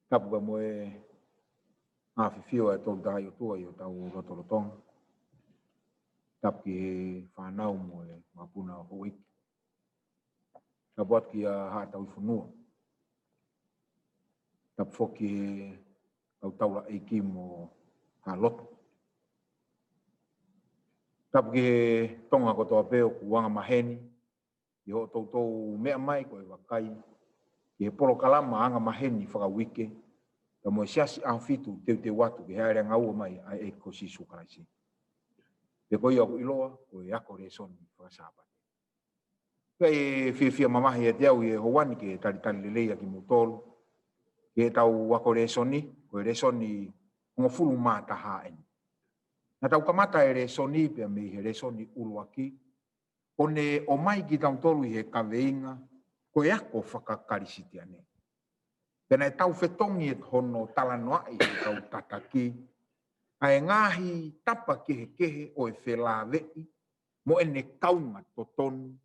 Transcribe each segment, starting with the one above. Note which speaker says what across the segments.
Speaker 1: Tapu ka moe awhiwhio e tolu taha i o tua i o tau rotorotonga. Tapu ki he whanau moe mapuna o hoiki. Tapu atu ki a haa tau i whanua. Tapu whoki he au taura eiki mo haa loto. Tapu ki he tonga kotoa peo ku wanga maheni. I ho tautou mea mai ko e wakai. Ki he poro kalama anga maheni whakawike. Ta mo siasi awhitu te watu ki haere Ngaue mai ai e kosi sukaraisi. Pe koi au iloa ko e ako resoni whakasaba. Kai fia mamahi e te au i e howani ke tari lelei ki mutolu. Ke tau ako resoni, ko e resoni ngofulu mata haen. Na tau kamata e resoni pe me he resoni uluaki. Kone o mai ki tau tolu i he kaweinga, ko e ako whakakarisitiane. Pena e tau whetongi e hono talanoai e tau tataki. Ai ngahi tapa kehe o e whelawei, mo ene kaunga totonu,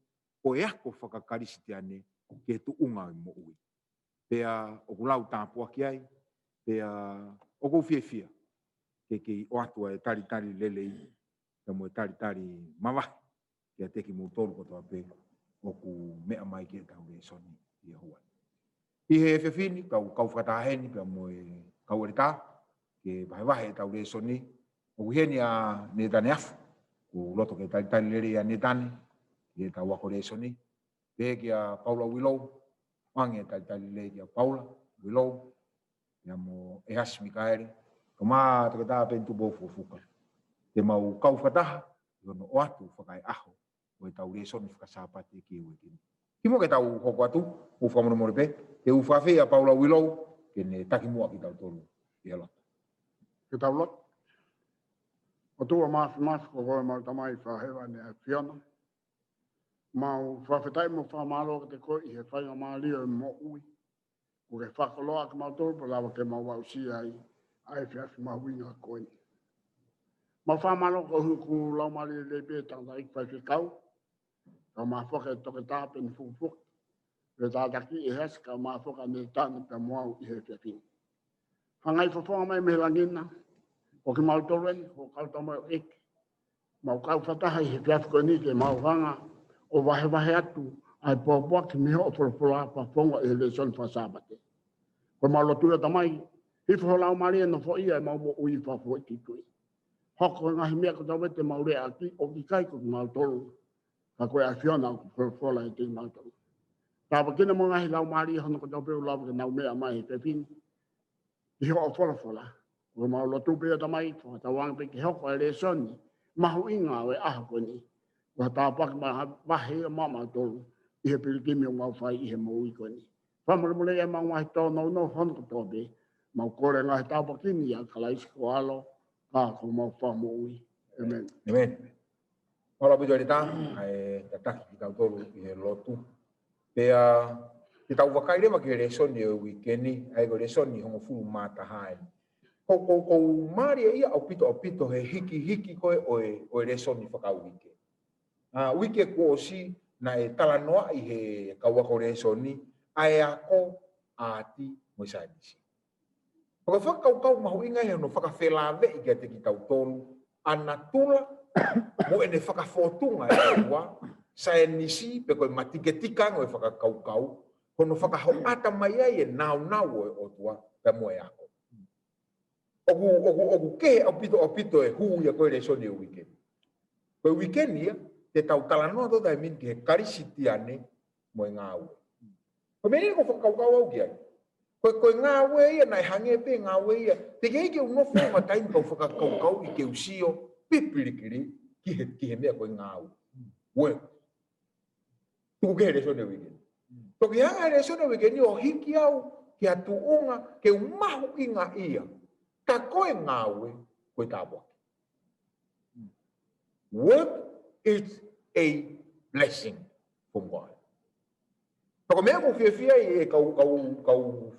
Speaker 1: o e ako whakakarisitiane ke tu unga i mo ui. Pea o kulau tāpua ki ai, pea o kou fia. Ke o atua e tari lelei, ka mo e tari mawahi, ke a teki mutolu kotoa pe, o ku mea mai ke tau e soni i a huai. I he whiwhini, kau whakataheni, pia mo e kau erita, ke wahewahe tau re soni, o kuheni a Netane afu, ku loto ke tari lere a Netane, ke tau wako re soni, pe ki a Paula Willow, wangi e tari lere ki a Paula Willow, ia mo Ehasi Mikaele, ka maa takata pe Tupou Fukofuka. Te mau kau whakataha, i ono o atu whakai aho, o e tau re soni whakasapate ki ue kini. Kimo ke tau hoko atu, u whamonomore pe, te u whawhi a Paula Willow, ke ne taki mua ki tau tolu, i alo.
Speaker 2: Ke tau lot. O tua mafi ko koe mau tamai whahewa ne a whiana. Mau whawhetai mo whamalo te koe i he whainga maalia mo ui. Ko ke whakaloa ki mau tolu, pa lawa ke mau wausi ai whiawhi mau winga koe. Mau whamalo ko huku lau maalia lepe tanga ik whaiwhi kau. Ka maa whaka toke tāpe ni Fukofuka. Le tātaki Ehasi ka maa whaka Netane pe moau i he whiawhi. Hangai whawhonga mai me langina. O ki mau toluen, o kau tamo ek. Mau kau whataha i he whiawhi koe ni ke mau hanga o wahe atu ai pōpua ki miho o polopola pa whonga i he leson whasabate. Ko mau lotua tamai, hifo ho lau maria no fo ia mau mo ui whafo i titui. Hoko ngahi mea ko tau te mau rea aki o ki kai ko ki mau tolu. Ka koe a whiona o polopola i te mau tolu. Tāpa kina mo ngahi lau maria hono ko tau peu lau ke nau mea mai he pepini. Iho o polopola. Ko mau lotu pea tamai, ko tawang pe ki hoko e lesoni, mahu inga o e aha koe ni. Ko tāpak mahe mama tolu, i he Pelikani o mau whai i he mau i koe ni. Whamurumule e mau ngahi tō no hono ko tōpe, mau kore ngahi tāpakini a kalaisi ko alo, ka ko mau whamu ui. Amen.
Speaker 1: Amen. Ola bido rita, ai tataki ki tau tolu i he lotu. Pea, ki tau wakaire ma ki resoni o wikeni, ai ko resoni hongo fulu mata hae. Ko maria ia au pito he hiki koe o e resoni whakau wike. Wike ko si na e talanoa i he kauwako resoni, ai ako ati mo isainisi. Paka whakau mahu inga he no whakawhelave i kia te ki tau tolu, ana tula mo ene whakafotunga e ua, sainisi pe koe matiketika ngoi whakakau, kono whakahau ata mai ai e nau o tua, pe mo e ako. Oku ke au pito e hu ia koe resoni o wikeni. Koe wikeni ia, te tau talanoa tota e min ki he Kalisitiane mo e Ngaue. Koe meni ko whakakau au ki ai. Koe Ngaue ia, nai hange pe Ngaue ia, te kei ke unofo o matain kau whakakau i ke usio, pipirikiri ki he mea koe Ngaue. Ue. Tuku ke he resoni o wikeni. Toki hanga he resoni o wikeni o hiki au, ki atu unga, ke umahu inga ia. Ka koe Ngaue, koe tāpua. Work is a blessing from God. Pako mea ko whiawhia i e kau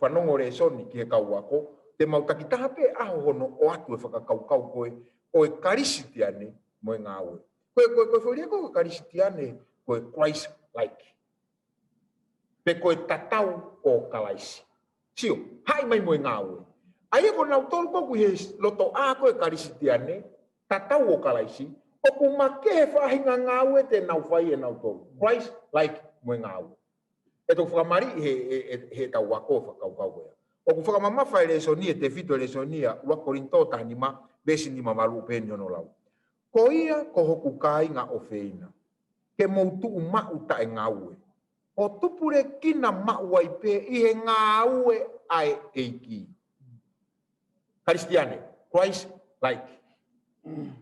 Speaker 1: whanongo resoni ki he kau ako, te mau takitaha pe aho hono o atu e whakakau koe, o e Kalisitiane mo e Ngaue. Koe whiria koe Kalisitiane, koe Christ-like. Pe koe tatau o kalaisi. Sio, hai mai mo Ngaue. Ai ko na tol ko ku loto a ko Kalisitiane, tatau o kalaisi, o ku make he whahinga Ngaue te nau whai e nau tolu. Christ like mo Ngaue. E tō whakamari he tau wako whakaukau ea. O ku whakamamawha e lesonia, te fito e lesonia, ua korinto tanima, besi ni mamalu peni ono lau. Ko ia ko hoku kai ngā ofeina. Ke moutu mau ta e Ngaue. O tupure kina mau ai pe i he Ngaue ai eiki. Kalisitiane, Christ like.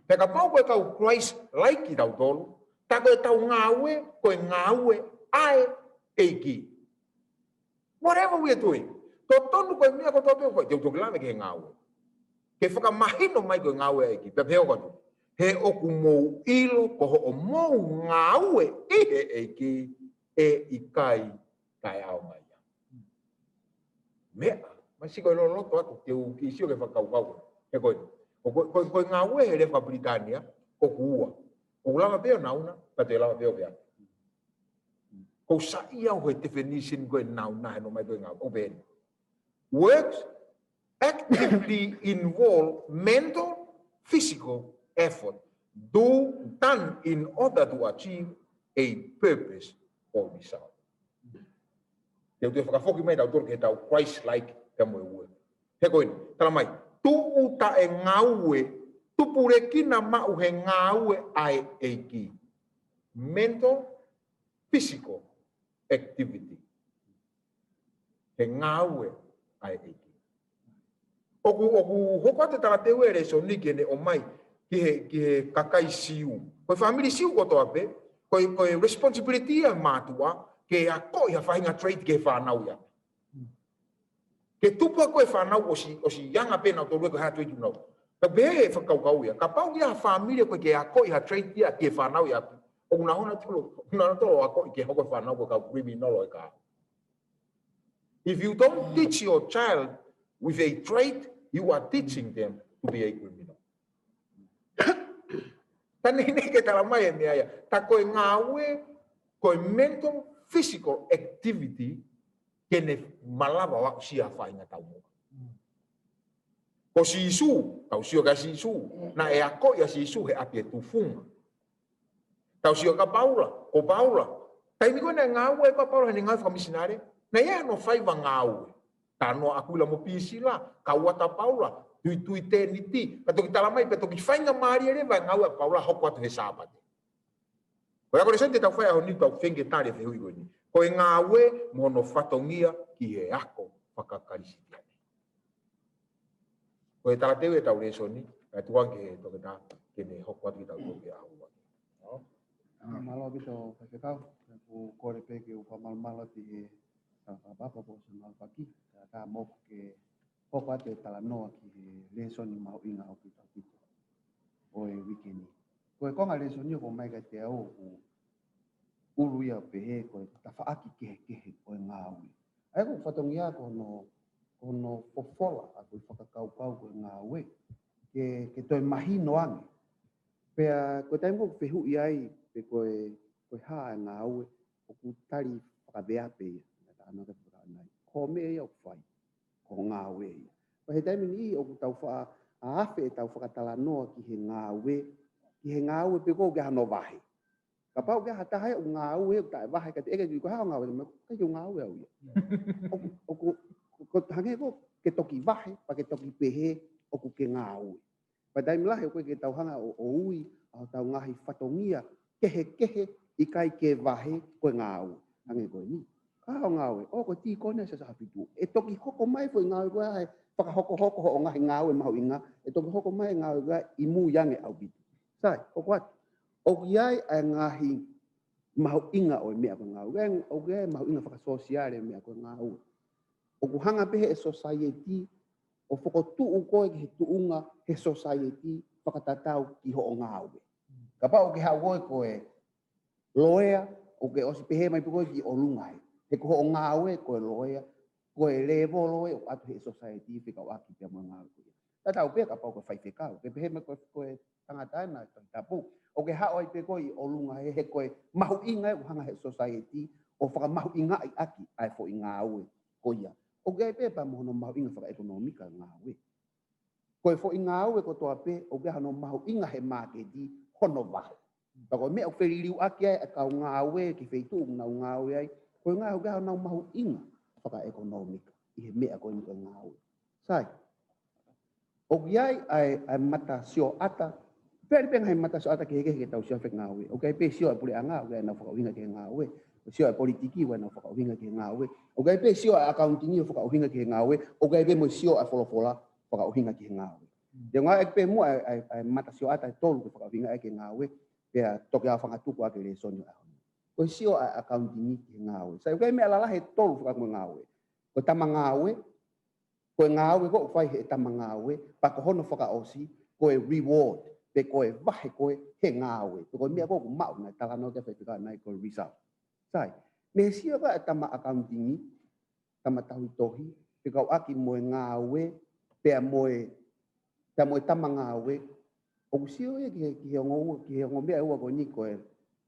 Speaker 1: Peka pau koe kau Christ like i tau tolu, ta koe tau Ngaue, koe Ngaue ai eiki. Whatever we are doing. Tō tonu koe mea ko tō peo koe, te utoki lame ke he Ngaue. Ke whakamahino mai koe Ngaue eiki, pe peo koe. He oku mou ilo ko ho o mou Ngaue i he eiki e ikai kai ao mai. Mea, masi koe loto aku, te ukisio ke whakaukau. He koe, koe Ngaue he lefa Pelikani, ko kuua. Ko lama peo nauna, pa te lama peo pea. Ko sa ia ho definition koe nauna he no mai koe Ngaue, o pēni. Works actively involve mental, physical effort done in order to achieve a purpose or result. Te whakafoki mai tau toro ke tau Christ-like te moe ue. He koe, tala mai, tuu ta e Ngaue, tupure kina mau he Ngaue ai eiki. Mental, physical activity. He Ngaue ai eiki. Oku hoko te tala te were so ni kene o mai ki he kakai siu. Koe family siu ko toa pe, koe responsibility a mātua, ke a koi ha whahinga trade ke whanau ia. Ke tupu a koe whanau o si yanga pena o tōrua koe ha trade unau. Ka behe e whakaukau ia. Ka pau ia ha familia koe ke a koi ha trade ia ke whanau ia. O kuna hona tolo a koi ke hoko whanau koe ka criminal o e ka. If you don't teach your child with a trait, you are teaching them to be a criminal. Tane ke tala mai e mea ia. Ta koe Ngaue, koe mental, physical activity kene malava wa sia whainga tau mo. Ko si isu, tau sio ka si isu, na e ako ia si isu he api e tufunga. Tau sio ka Paula, ko Paula. Taimi koe na Ngaue e ka Paula hene Ngaue whakamisinare, na ia no whaiva Ngaue. Tano aku la mo pisi la, ka wata Paula, tui te ni ti, ka toki tala mai, pe toki whainga maari ere, vai Ngaue Paula hoko atu he Sabbath. Ko ia kore sente tau whai aho ni tau whenge tari e whihui koe ni. Ko e Ngaue mono whatongia ki he ako whakakarisitiane. Ko e tala tewe tau reso ni, kai tuange he toke tā, kene hoko atu ki tau toke ahu waki.
Speaker 3: Malo bito whakekau, ku kore peke u whamalmala ti he whakapapa po sa malpaki, ka moko ke hoko atu e tala noa ki he reso ni mau inga au pita pito. O e wikeni. Ko e konga reso ni o mai ka te au uru ia pehe ko ta whaaki kehe o e Ngaue. Ai ko whatongia ko no fofola a ko whakakaukau ko e Ngaue ke toi mahi noange. Pea ko taimo ko whehu i ai pe ko ha e Ngaue o ku tari whakabea peia. Ta anaka whakanai. Ko me ia o whai. Ko Ngaue ia. Pa he taimi ni o ku tau wha a afe e tau whakatala noa ki he Ngaue. Ki he Ngaue pe ko ke hano wahe. Ka pau ke hata hai o Ngaue o tae wahe ka te eke ko ha Ngaue me ka yo Ngaue au ia. O hange ko ke toki wahe pa ke toki pehe o ku ke Ngaue. Pa taimi lahe ko ke tau hanga o ui au tau ngahi whatongia kehe i kai ke wahe ko Ngaue. Hange ko ni. Ka o Ngaue o ko ti kone sa hapitu. E toki hoko mai fo Ngaue ko ai whakahoko o ngahi Ngaue mahu inga. E toki hoko mai Ngaue ko imu yange au bitu. Sai, o what? O iai a ngahi mahu inga o mea ko Ngaue. O iai mahu inga whakasosiare mea ko Ngaue. O kuhanga pehe e society, o whakotuu koe ki he tuunga he society whakatatau ki ho o Ngaue. Ka pa o ke hauoe koe loea, o ke osi pehe mai koe ki o lungai. He ko ho o Ngaue koe loea, koe levo loe o atu he society whika o aki pia mo Ngaue koe. Tata o pia ka pa o koe whaifekau, ke pehe mai koe tangataina, Tupou. O ke hao ai pe koe o lungai he koe mahu inga o hanga he society, o whakamahu inga i aki ai fo i Ngaue koia. O gai pe pa mo no mau inga whaka ekonomika Ngaue. Koe fo i Ngaue ko toa pe o gai no mau inga he maketi hono wahe. Tako mea o whiririu aki ai ka Ngaue ki wheitu na Ngaue ai. Koe ngai o gai no mau inga whaka ekonomika. I he mea koe nika Ngaue. Sai. O gai ai mata sio ata. Pere penga he mata sio ata ki heke tau sio whek Ngaue. O gai pe sio ai pule anga o gai na whakauhinga ki Ngaue. Sio ai politiki wa na whakauhinga ki Ngaue. O gai pe sio ai accounting o whakauhinga ki Ngaue. O gai pe mo sio ai wholofola whakauhinga ki Ngaue. Te ngā e pe mua ai mata sio ata tolu ki whakauhinga ki Ngaue. Pea toki a whangatuku ake le sonio a honi. Ko sio ai accounting ki Ngaue. Sai o gai mea lalahe tolu whakamu Ngaue. Ko tama Ngaue. Ko Ngaue ko whai he tama Ngaue. Pa ko hono whakaosi. Ko e reward. Pe ko e wahe ko e he Ngaue. Ko mea ko mau na talano ke whaipika nai ko result. Sai, me sio ka tama accounting tama tahu tohi pe kau aki mo Ngaue pe mo tama Ngaue o sio e ki ngombe ua ko ni ko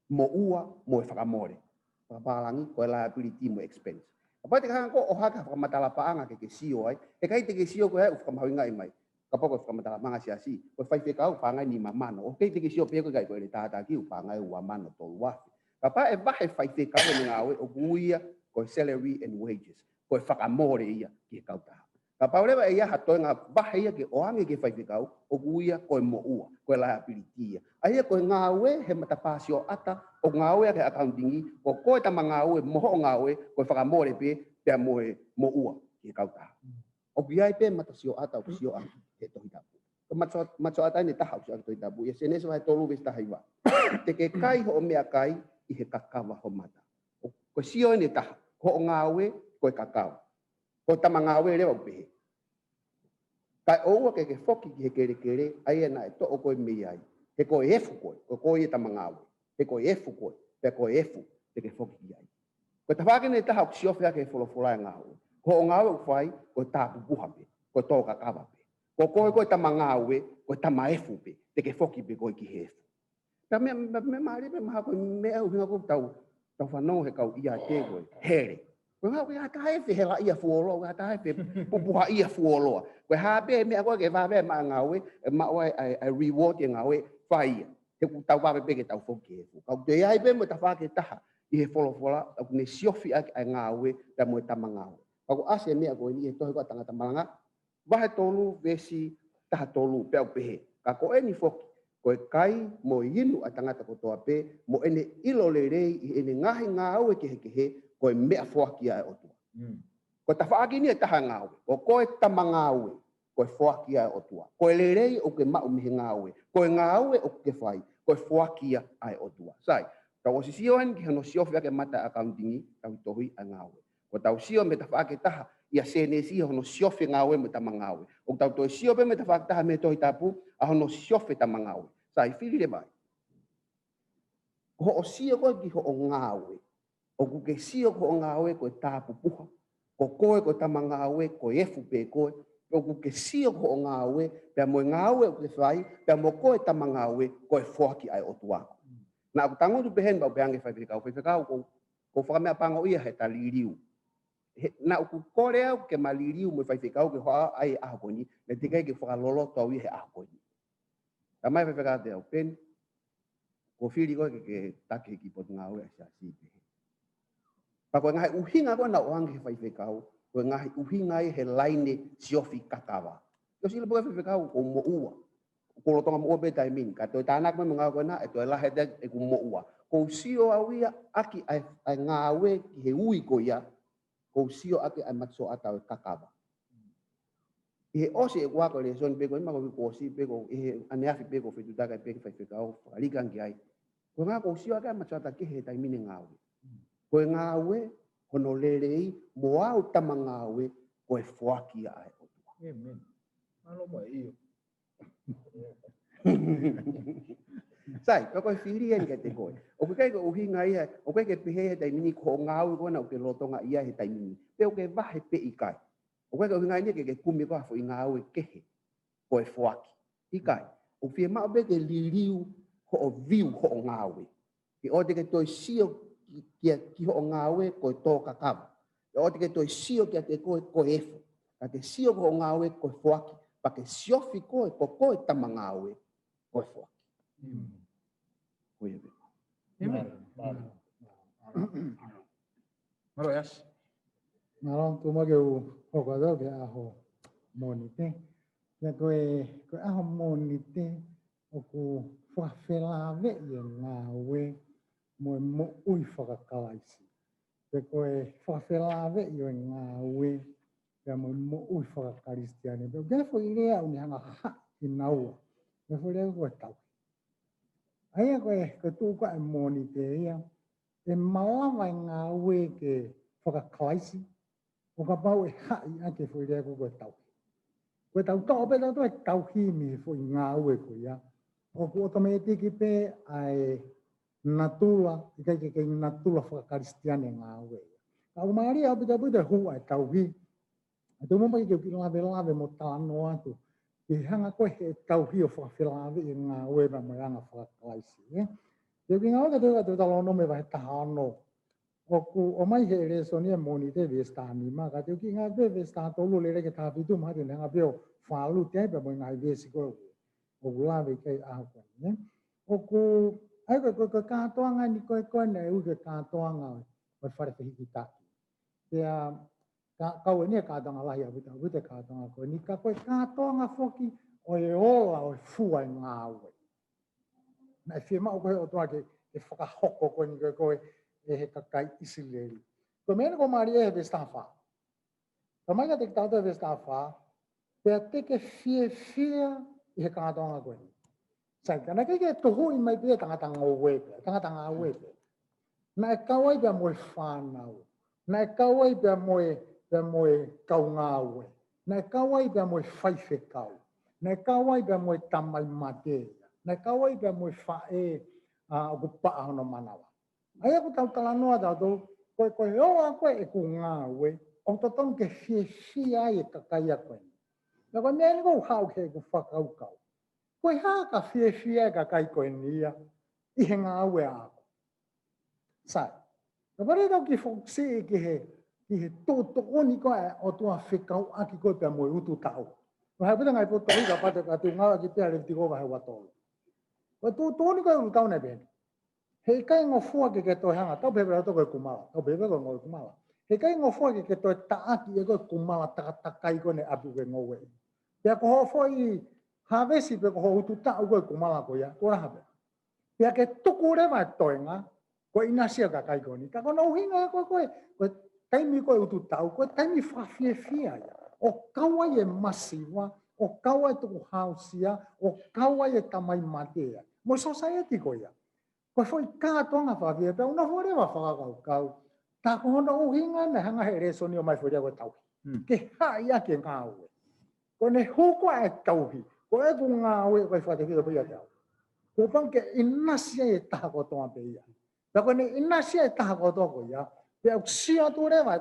Speaker 3: mo ua mo whakamore papalangi ko liability mo expense apa te kan ko o haka whakamatala paanga ke sio ai e kai te ke sio ko e whakamawinga i mai kapoko whakamatala manga siasi ko whaife kau paanga ni mamano o kei te ke sio pe ko kai ko le tata ki paanga ua mano tolua Papa e vahe whaite kau e Ngaue o kuia ko salary and wages. Ko e whakamore ia ki kau taha. Papa urewa e ia hatoe ngā vahe ia ke oange ke whaite kau o kuia ko e moua, ko e liability ia. Aia ko e Ngaue he matapasio ata o Ngaue ke accountingi ko koe tama Ngaue moho Ngaue ko e whakamore pe pia moua ki kau taha. O kiai pe matasio ata o sio ata he tohi tapu. Matso ata ni taha o sio tohi tapu. Ia senese vai tolu ves taha iwa. Te ke kai ho mea kai I he kakawa ho mata. Ko sio ni taha, ko Ngaue, ko e kakawa. Ko tama Ngaue lewa upehe. Kai oua ke whoki ki he kere, ai na e to o koe mei ai. He ko e efu koe, ko koe e tama Ngaue. He ko e efu koe, pe ko e efu, te ke whoki ki ai. Ko tawhake ni taha o sio whia ke wholofola e Ngaue. Ko o Ngaue uwhai, ko e tāpu buha pe, ko tō kakawa pe. Ko koe ko e tama Ngaue, ko e tama efu pe, te ke whoki pe koe ki he efu. Ta me mari pe maha ko me au hinga ko tau whanau he kau ia te koe here. Ko ngau ia tae fe hela ia fuolo, ia tae fe pupuha ia fuolo. Ko ha pe me ko ke va ve ma Ngaue, ma wai ai reward e Ngaue fai. Te ku tau va pe ke tau foki. Kau te ai pe mo ta fa ke taha I he folofola ku ne siofi ai Ngaue ta mo tama Ngaue. Ko ase me ko ni to ko tanga tamanga. Va he tolu vesi taha tolu pe pe. Ka ko eni foki ko e kai mo inu a tangata ko toa pe mo ene ilo le rei I ene ngahi Ngaue ke he ko e mea whoaki ai o tua. Ko ta whaaki ni e taha Ngaue. Ko koe tama Ngaue ko e whoaki ai o tua. Ko e le rei o ke mau mihe Ngaue. Ko e Ngaue o ke whai ko e whoaki ai o tua. Sai, tau o sisio hen ki hano siofi ake mata accountingi tau tohui a Ngaue. Ko tau sio me ta whaaki taha ia senesi hono siofi Ngaue me tama Ngaue. O tau toi sio pe me ta whaaki taha me tohi tapu a hono siofi tama Ngaue. Sai fili le mai. Ko o sio ko ki ho o Ngaue. O ku ke sio ko o Ngaue ko tāpu puha. Ko koe ko tama Ngaue ko efu pe koe. O ku ke sio ko o Ngaue pe mo Ngaue o ke whai pe mo koe tama Ngaue ko e whoaki ai o tuako. Na aku tango tu behen ba beange whaipikau. Whaipikau ko whakamea pango ia he ta liriu. Na aku kore au ke maliriu mo whaipikau ke hoa ai ahokoni. Ne te kai ke whakalolo tau ia he ahokoni. Tamai whewheka te au pen, ko whiri koe ke take ki pot Ngaue a siasi pe. Pa koe ngahi uhinga koe na oange he whaiwhekau, koe ngahi uhinga he laine siofi kakawa. Yo sila poe whaiwhekau ko mo ua. Ko lo tonga mo ua betai min, ka toi tānak me mga koe na, e toi lahe te e ku mo ua. Ko sio au ia aki ai Ngaue ki he ui ko ia, ko sio aki ai matso atau kakawa. He osi e wako le son peko ima ko osi peko e aneafi peko fe tutaka peko fe kau alikan ki ai ko nga ko sio ka machata ke he tai mine Ngaue ko Ngaue hono lelei mo au tama Ngaue ko e foaki ai o tua
Speaker 1: amen alo mo io
Speaker 3: sai ko fili en ke te ko o ke ko uhinga ia o ke pehe tai mini ko Ngaue ko na o ke lotonga ia he tai mini pe o ke vahe pe ikai o ke uhinga ia ke kumi ko fo Ngaue kehe ko e foaki ikai o fie ma be ke liliu ho o viu ho Ngaue ki o te ke toi sio ki ho Ngaue ko to kakava O te ke toi sio kia te koe efo. Ka te sio ko Ngaue koe fuaki. Pa ke siofi koe koe tama Ngaue koe fuaki. Koe ewe.
Speaker 1: Amen. Maro yas.
Speaker 4: Naro tu ma ke hokado ke aho monite. Ya koe aho monite o ku whawhelave i Ngaue mo ui whakakalaisi. Te koe whawhelave i Ngaue ya mo ui whakakalistiane. Pero kia fo i rea uni hanga ha i naua. Kia fo i rea koe tau. Aia koe tūka e monite ia. E malawa i Ngaue ke whakakalaisi. O ka pau e hai ake fo i rea koe tau. Koe tau tau pe tau e tau himi fo i Ngaue koe ia. O ku otome e tiki pe ai natula, i kai ke natula whakakalistiane Ngaue. Ka umari au pita puta hua e tau hi. A tu mumpa i ke lave mo tāno atu. Ki hanga koe he tau hi o whakawhelave i Ngaue ma maranga whakakalaisi. Te ki Ngaue ka tu talono me wahe tahano. O mai he reso ni e moni te vestani ma ka te ki Ngaue vestani tolu le reke tāpitu ma te hanga peo whalu te aipa mo i ngai vesi koe. O lave kai ahukon. O ku ai ko katoanga ni koe nei u ke katoanga o whare te hiki taki. Pea kau e ni katoanga lahi a wita katoanga koe. Ni ka koe katoanga foki o e ola o e fua i Ngaue. Na e whia mao koe o toa ke whakahoko koe ni koe e he kakai isileri. Koe mena ko maari e he vestafa. Ka mai ka te katoa e vestafa, pea te ke whia i he katoanga koe ni. Sai kana ke tohu i mai pia tangata Ngaue pe, tangata Ngaue pe. Na e kawai pia moe whanau. Na e kawai pia moe kau Ngaue. Na e kawai pia moe whaife kau. Na e kawai pia moe tamai matea. Na e kawai pia moe whae o ku paa hono manawa. Ai aku tau talanoa tau koe oa koe e ku Ngaue. O totong ke whia ai e kakaia koe. Na koe mea ni kou hau ke ku whakau kau. Koe haka whia ka kai koe nia, i he Ngaue ako. Sai, ka pare tau ki whoksi ki he tō oni koe o tua whikau aki koe pia moe utu tau. Ko hai puta ngai poto hika pate ka tu ngawa ki pia rewti koe wahe watolu. Ko tō oni koe utu tau nei bene. Hei kai ngofua ke toi hanga, tau pepe rato koe kumala, tau pepe koe ngoi kumala. Hei kai ngofua ke toi taaki e koe kumala takakai koe ne apu ke Ngaue. Pia ko hofo i havesi pe ko utu ta'u koe kumala ko ya, ko raha pe. Pia ke tuku rewa e toenga, ko inasia ka kai koni. Ka kono uhinga koe taimi koe utu ta'u, koe taimi whawhiewhia ya. O kawai e masiwa, o kawai tuku hausia, o kawai e tamai matea. Mo society ko ya. Koe foi kātonga whawhia, pe una hore wa whakakau. Ta kono uhinga na hanga he reso ni o mai whuria koe tau. Ke hai ake Ngaue. Ko ne huko e tauhi. Ko e ku Ngaue koe whatewhia pia te au. Ko panke inasia e taha kotoa pe ia. Pea koe ne inasia e taha kotoa ko ia. Pea au sia tu rewa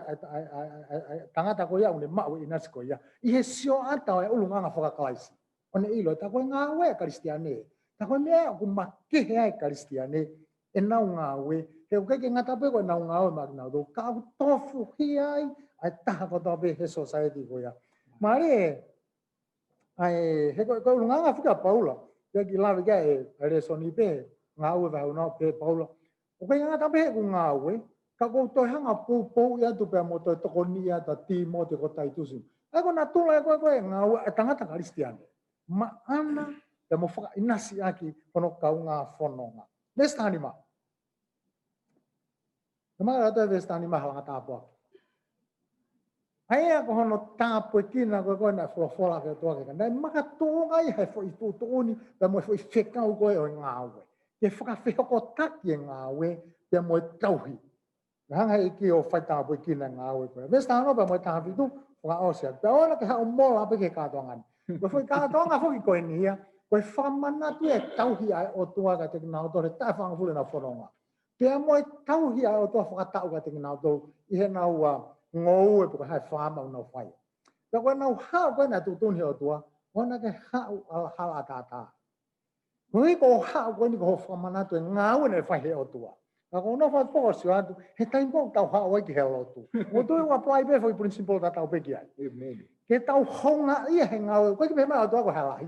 Speaker 4: tangata ko ia une mau inasi ko ia. I he sio ata o e ulunganga whakakalaisi. O ne ilo, ta koe Ngaue e Kalisitiane. Ta koe mea ku makehe ai Kalisitiane e nau Ngaue. He u keke ngata pe koe nau Ngaue makinau do. Ka au tofu hi ai ai taha kotoa pe he society ko ia. Maare e ai he ko nganga fuka Paula ya ki lave ga e resoni pe Ngaue va una pe Paula o ka ngata pe ku Ngaue ka ko to hanga pu ya tu pe mo to ko ni ya ta ti mo te ko tai tu si a ko na tu la ko Ngaue tangata Kalisitiane ma ana te mo fuka inasi aki kono ka nga fononga nestani ma ma ta nestani ma hala ta po ai ko hono tapo kina ko na fola ke to ke na maka tonga i he foi to oni da mo foi feka o ko o Ngaue ke foka fe ko taki Ngaue te mo tauhi hanga iki o fai tapo kina Ngaue ko me sta no ba mo tapi tu foka o se ta ona ke ha o mola pe ke ka tonga ko foi ka tonga foi ko nia ko famana tu e tauhi ai o tua ka te na o to ta fanga fule na foronga pe mo tauhi ai o to foka tau ka te na o i he na ua Ngaue porque hai fama no fai. Pero quando hau quando tu tun hio tua, ona ke hau hala tata. Kui ko hau quando ko fama na tu Ngaue ne fai hio tua. Ako no fa po si atu he time ko tau ha o ki hello tu. O tu wa apply be foi principle ta tau pe ki ai.
Speaker 1: Amen.
Speaker 4: Ke tau honga ia he ngau ko ki be ma tu ko hala hi.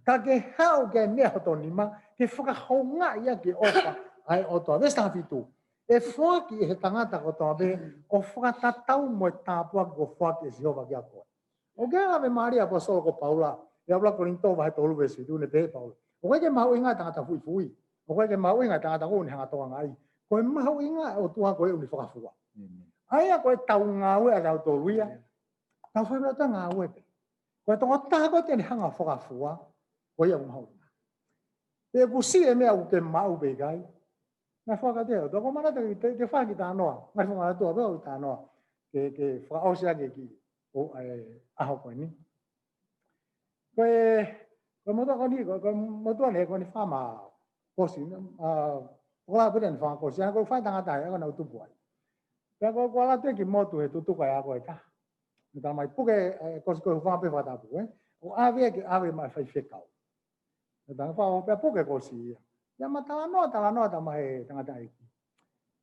Speaker 4: Ka ke hau ke ne ho to ni ma ke whaka honga ia ke opa ai o to ve sta fitu. E whaki he tangata ko to be o whaka tatau mo tāpua ko whaki e Jehova ki a koe. O ke ave Maria apostolo ko Paula, e abla Korinto vai tolu vesi tu ne pe Paula. O ke mau inga tangata fui. O ke mau inga tangata ko ni hanga toa ngai. Ko mau inga o tua ko e uni whakafua. Ai a koe tau Ngaue a tau toluia. Tau whai ta Ngaue pe. Ko tonga tako te ni hanga whakafua. Ko ia mau inga. E kusi e mea u ke mau be gai. Na whaka te o. Toko mana te whaki tā noa. Ngai whaka tua peo tā noa. Ke whakaosia ke ki. O aho koe ni. Koe motua ko ni, koe motua ne ko ni whama kosi. Kola pere ni whama kosi. Koe whai tangata e na utupu ai. Pea koe la te ki motu he tutuka e a koe ka. Nita mai puke kosi koe whama pe whatapu. O ave ke ave mai whai whekau. Nita whama pea puke kosi. Ia ma tala noa ta mai tangata e ki.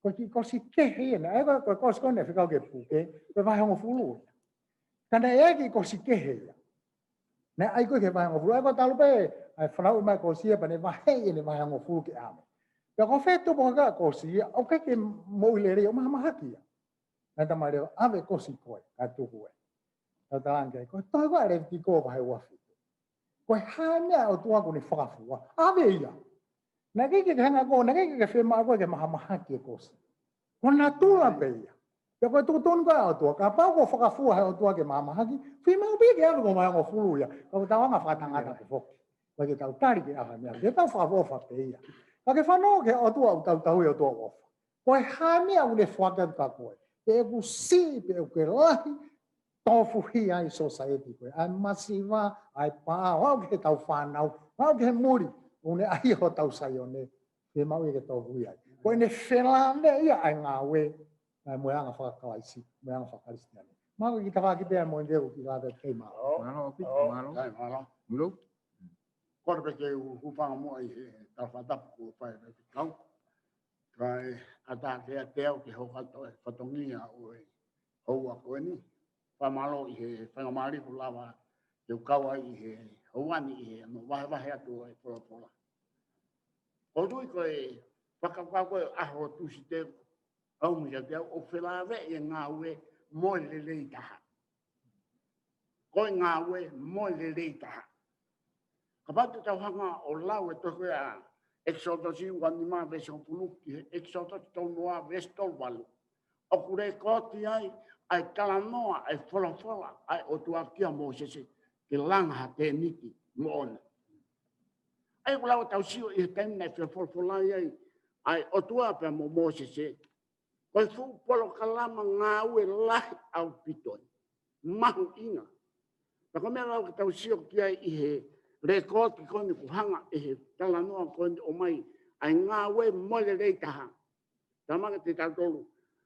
Speaker 4: Koe kosi kehe ena. E koe kosi koe ne whekau ke puke. Koe whai hongo fulu. Kana e ki kosi kehe ia. Ne ai koe ke vai ngo fulu ai ko talu pe ai whanau mai ko sia pa ne vai ene vai ngo fulu ke ame. Pe ko fetu po ka ko sia o ke mo ile re o ma haki. Na ta mai ave ko si koe ka tu koe. Ta ta ange ko to ko re ti ko vai wa fi. Ko ha me o tua ko ni whakafu. Ave ia. Na ke hanga ko na ke fe ma ko ke ma haki ko si. Ko na tu la pe ia. Pe ko tu ton ko o tua ka pa ko whakafu ha o tua ke ma haki. Fi mau bi ke ave ko mai ngo fulu ia. Ko ta nga whakatangata ko foki. Ko ke tau tari ke aha mea. Ke tau whakafofa pe ia. Ka ke whanau ke o tua o tau e o tua ofa. Ko e hāmea ule whakatu ka koe. Pe e ku si pe e ke lahi tofu hi ai society koe. Ai masiva, ai paa, wau ke tau whanau, wau ke muri. Une ai ho tau sai o ne. Ke mau i ke tofu hi ai. Ko e ne whelane ia ai Ngaue. Ai moeanga whakakalaisi, moeanga whakalistiane. Mau ki tawa ki pēr mo ndeu ki lāte kei maro.
Speaker 1: Malo.
Speaker 2: Dai maro.
Speaker 1: Muro.
Speaker 2: Korpe ke upanga mo ai ta whatapu ko pai na te kau. Kai ata ke ateo ke hokato e whatongia o e houa koe ni. Whamalo i he whangamari ko lawa te ukawa i he houani i he no wahe atu e pola. O tui koe whakakau koe aho tusi te au mi te o whelawe e Ngaue mo le lei taha. Koe Ngaue mo le lei taha. Ka patu tau hanga o lau e toku a Exod si wani ma vesi o puluki, Exod tau noa vesi tau walu. O kure koti ai kala noa, ai fola, ai o tua kia mo sese, ke langa te niki mo ona. Ai lau tau sio i taimina e fola ai o tua pe mo sese, koe fu polo kalama Ngaue lahi au pitoi. Mahu inga. Tako mea lau ka tau sio kia i he rekoti koni kuhanga e he talanoa koni o mai ai Ngaue mole rei taha. Tamanga te tautolu.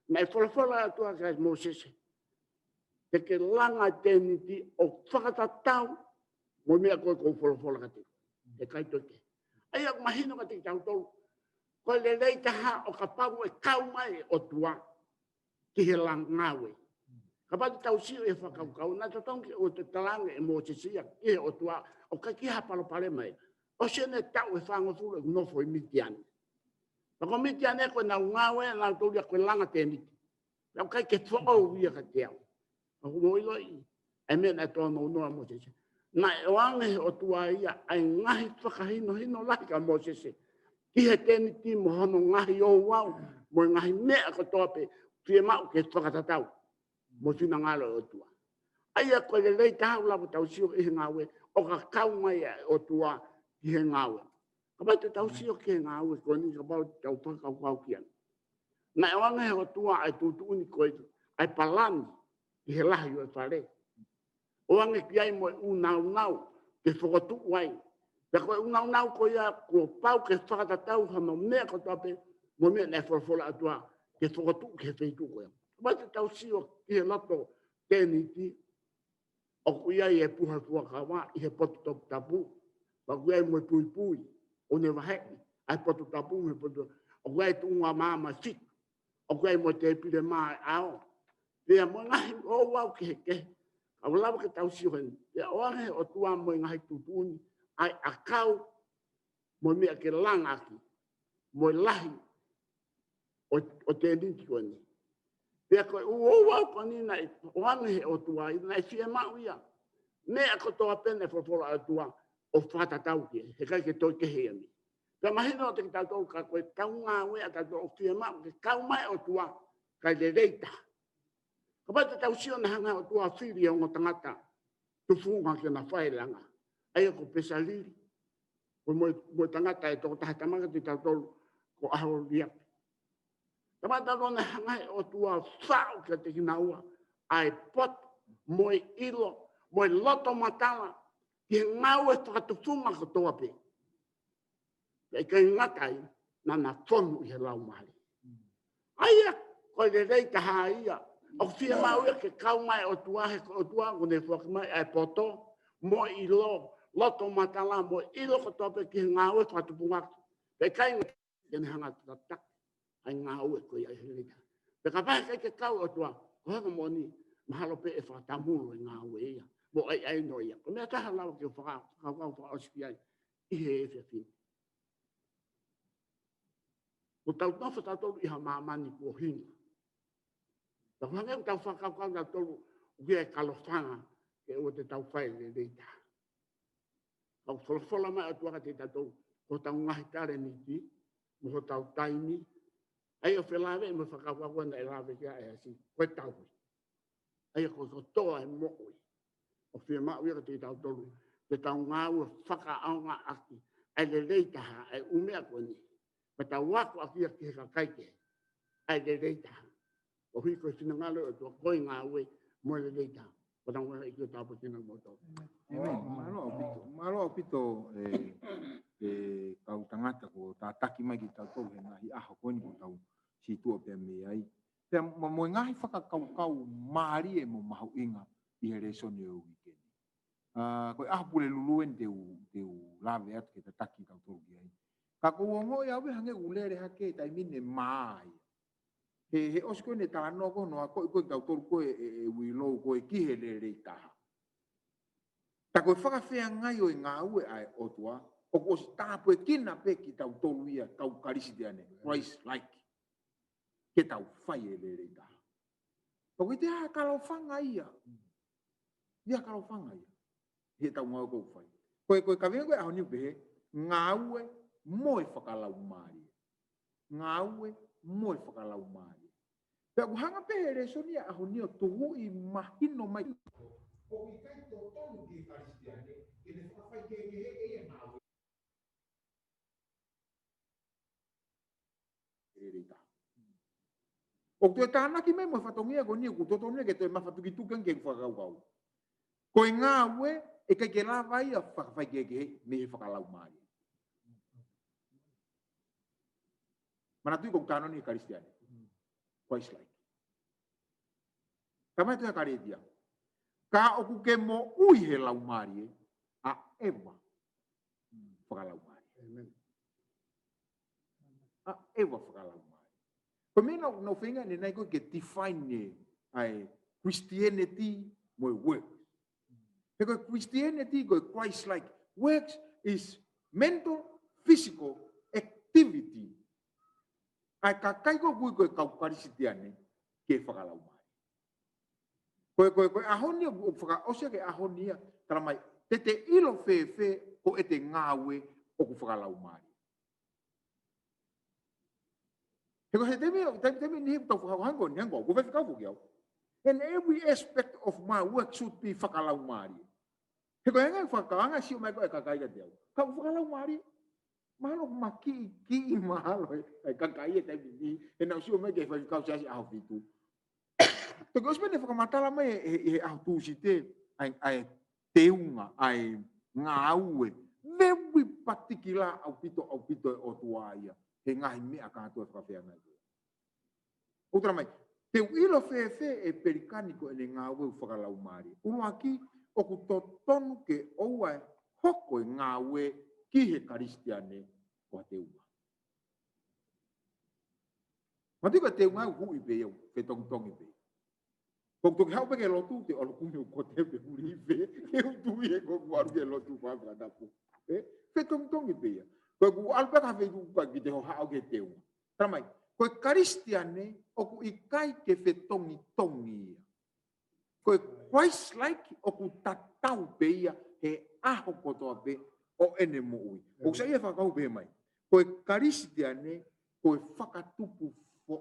Speaker 2: Na e fola atua ka e Mosese. Te ke langa teniti o whakatatau mo mea koe kou fola ka te. Te kaitoke. Ai aku mahino ka te tautolu. Koe le rei taha o ka pagu e kau mai o tua ki he lang Ngaue. Ka patu tau sio e whakaukau. Nā tatongi o te talanga e Mosesia ki he o tua o ka ki hapalo pare mai. O sene tau e whangofuru e nofo i Mitiane. Pako Mitiane koe nau Ngaue nā tōria koe langa teniti. Nau kai ke whakau uia ka te au. Pako moiloi e mea nā tōna unoa Mosesia. Nā e oange o tua ia ai ngahi whakahino lahi ka Mosese. Ki he teniti mo hono ngahi o wau, mo ngahi mea ko tope, fie mau ke whakatatau, mo sina ngalo o tua. Aia koe le rei tahau lapu tau sio i he Ngaue, o ka kau mai o tua ki he Ngaue. Ka pai te tau sio ki he Ngaue, koe ni ka pau tau whakau kian. Na e wanga he o tua ai tutuuni koe, ai palani ki he lahi o e whare. O wange ki ai mo unau, ke whakatu wai. Te koe unau ko ia ko pau ke whakatatau hama mea ko tope, mo mea ne whalafola atua ke whakatu ke wheitu koe. Pai te tau sio ki he lato teniti, o kuia i e puha kawa i he potu topu tapu, pa kuia i mo pui, o ne waheki, ai potu tapu, he potu, o koe tu ngā māma sit, o koe mo te pire mai ao. Pea mo ngahi o wau ke, au lawa ke tau siwen, pea oange o tua mo ngahi tutuni, ai akau, mo mea ke langaki, mo lahi, o te niti koni. Pea koe o wau koni nai, oange o tua, nai fie mau ia. Mea ko toa pene fofola a tua, o whata tau ki, he kai ke toi ke hea mi. Ka mahina o te ki tau tau ka koe kau ngā wea tau o fie mau, ke kau mai o tua, kai le reita. Ka pai te tau sio na hanga o tua whiri o ngā tangata, tu whunga ke na whaelanga. Aia ko pesa liri. Ko mo tangata e toko tahatamanga te tau tolu ko aho riapi. Ka pai tau na hanga o tua whao ke te kinaua, ai pot, moi ilo, moi loto matala, ki Ngaue whakatufunga ko toa pe. Kei kai ngatai, nana whonu i he lau mali. Aia, koe le rei taha ia, o fia mau ia ke kau mai o tua, ko ne whakimai ai poto, mo i loto matala, mo ilo ko toa pe ki Ngaue whakatufunga. Kei kai ngatai, kene hanga tatak, ai Ngaue koe ai herita. Pe ka pahe kei ke kau o tua, ko hanga moni, mahalo pe e whatamuru i Ngaue ia. Mo ai no ia. Ko mea taha lau ke whakaosiki ai, i he e whiawhi. Ko tau tofa tau tolu iha mamani ko hinga. Tau hanga tau whakakau tau tolu, ukia e kalofanga, ke ua te tau whai le reita. Kau wholofola mai atuaka te tau tolu, ko tau ngahi tare niti, mo ho tau taimi, ai o whelawe, mo whakakau na e lawe kia Ehasi, koe tau. Ai ko toa e mo'oi. O fia mawira te tau tolu, te tau ngāua whakaaonga aki, ai le reitaha, ai umea koni, ma tau wako aki aki heka kaike, ai le reitaha. O hui koe sina ngalo o tua koe ngāue, mo le reitaha. O tau ngāua iki o tāpu tina moto.
Speaker 1: Malo o pito kau tangata ko tātaki mai ki tau tolu he ngahi aho koni ko tau si tua pia me ai. Pea mo ngahi whakakau maari e mo mahu inga i he resoni o wikeni. Koe aho pule luluen teu lawe atu ke tataki tau tolu ki ai. Ka kouongo e awe hange ulere hake tai mine mai. He osi koe ne tāno ko no a koe tau tolu koe e wilo koe ki he le reitaha. Ta koe whakawhea ngai o i Ngaue ai o tua, o ko si tāpu e kina pe ki tau tolu ia, tau Kalisitiane, Christ-like. Ke tau whai e le reitaha. O koe te haa kalau whanga ia. Ia kalau whanga ia. He tau ngau kou whai. Koe ka venga koe aho niu pehe, Ngaue moe whakalau maari. Ngaue moe whakalau maari. Pea ku hanga pehe resoni aho niu tuhu i mahino mai. O i kai tō tonu ki Kalisitiane, i ne whakawhai ke e Ngaue. O tue tānaki me mo whatongia ko niu ku tōtonu ke tue mawhatuki tukang ke whakau. Koe Ngaue e kai ke lawa ia whakawhai ke me he whakalau maari. Mana tui kou tānoni e Kalisitiane. Christ-like. Kamai tue karetia. Ka oku ke mo ui he lau maari a ewa whakalau maari. A ewa whakalau maari. Ko mena no whenga ne nai koe ke define ne ai Christianity mo work. He koe Christianity koe Christ-like. Works is mental, physical activity. Ai ka kai koe koe kau Kalisitiane ke whakalau maari. Koe ahonia whaka osia ke ahonia tala mai te ilo fe o e te Ngaue o ku whakalau maari. He koe he teme ni tau whakahango ni hango, ku whakau kukiau. And every aspect of my work should be whakalau maari. He koe hengai whakaanga si o mai koe kakai ka teo. Kau whakalau maari. Mahalo maki ki mahalo e kakai e teme ni. E nau si o mai ke whakau siasi aho fitu. Toko osmene whakamatala mai e aho tūsite ai teunga, ai Ngaue. Very particular au pito e o tuaia. He ngahi mea kātua whakawhea ngai. Outra mai, teu ilo whewhe e Pelikani ko e Ngaue whakalau maari. Uruaki, oku totonu ke oua hoko e Ngaue ki he Kalisitiane ko teunga. Mati ko te ngau hu ibe yo pe tong tong ibe. Kok tok hau pe ke lotu te olu kume ko te pe hu ibe. Ke tu ye ko waru ke lotu pa da pu. Pe tong tong ibe ya. Ko ku alpa ka fe ku ka ki te ho hau ke te u. Tramai ko Kalisitiane o ku ikai ke fe tongi tongi. Ko Christ like o ku tatau pe ya he aho ko to pe o ene mo ui. O sa ia fa ka pe mai. Ko Kalisitiane ko whakatupu fo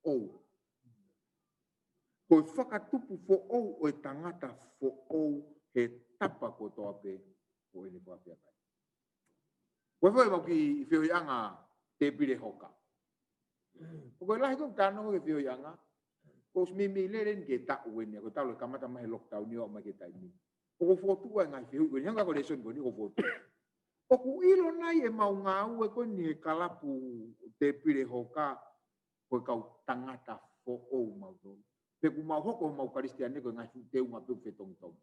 Speaker 1: ou. Ko whakatupu fo ou o tangata fo ou he tapa ko toa pe o ene kua pia kai. Ko foi mau ki whioi anga te pire hoka. Ko lahi ko tano ke whioi anga. Ko mimi leren ke ta uene ko tau le kamata mai lockdown ni o mai ke tai ni. Ko fotu ai ngai whioi ko hanga ko leson ko ni ko fotu. O ku ilo nai e mau Ngaue ko ni e kalapu te pire hoka ko kau tangata fo ou mau do. Pe ku mau hoko mau Kalisitiane ko ngai te unga pe fetong tong.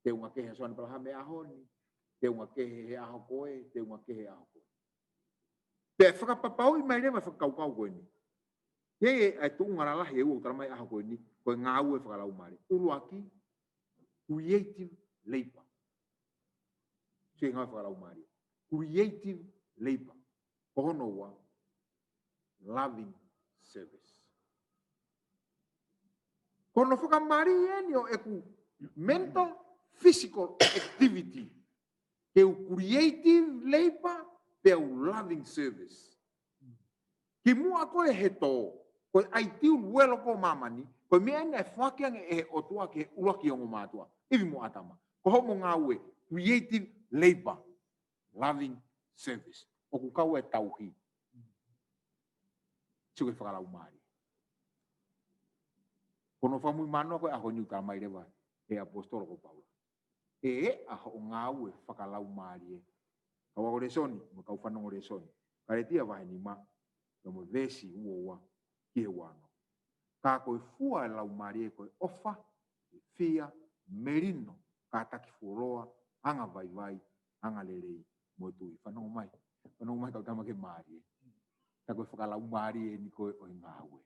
Speaker 1: Te unga ke he son pala me ahoni. Te unga ke he aho koe, te unga ke he aho koe. Pe whakapapau i mai rewa whakau kau koe ni. He ai tu unga rala he u tara mai aho koe ni ko Ngaue whakalau mare. Uruaki creative labor. Se ngai whakalau mare. Creative labor. Kohono wa loving service. Kono whakamari eni o eku mental, physical activity. Keu creative labor, peu loving service. Ki mua koe he tō, koe ai tiu welo ko mamani, koe mea ene whakiang e he otua ke uaki o mātua. Iwi mo atama. Ko homo Ngaue, creative labor. Loving service. O ku kau e tauhi. Siu e whakalau maari. Kono whamui manoa koe aho niu mai rewa e apostolo ko Paula. Aho Ngaue whakalau maari e. Kawa o resoni, ma kau whanongo resoni. Karetia wahe ni ma, mo vesi uoa ki he wano. Ka koe fua e lau maari e koe ofa, fia, merino, ka taki fuoroa, anga vai vai, anga lerei. Mo tui whanongo mai kau tama ke maari e. Ta koe whakalau maari e ni koe o Ngaue.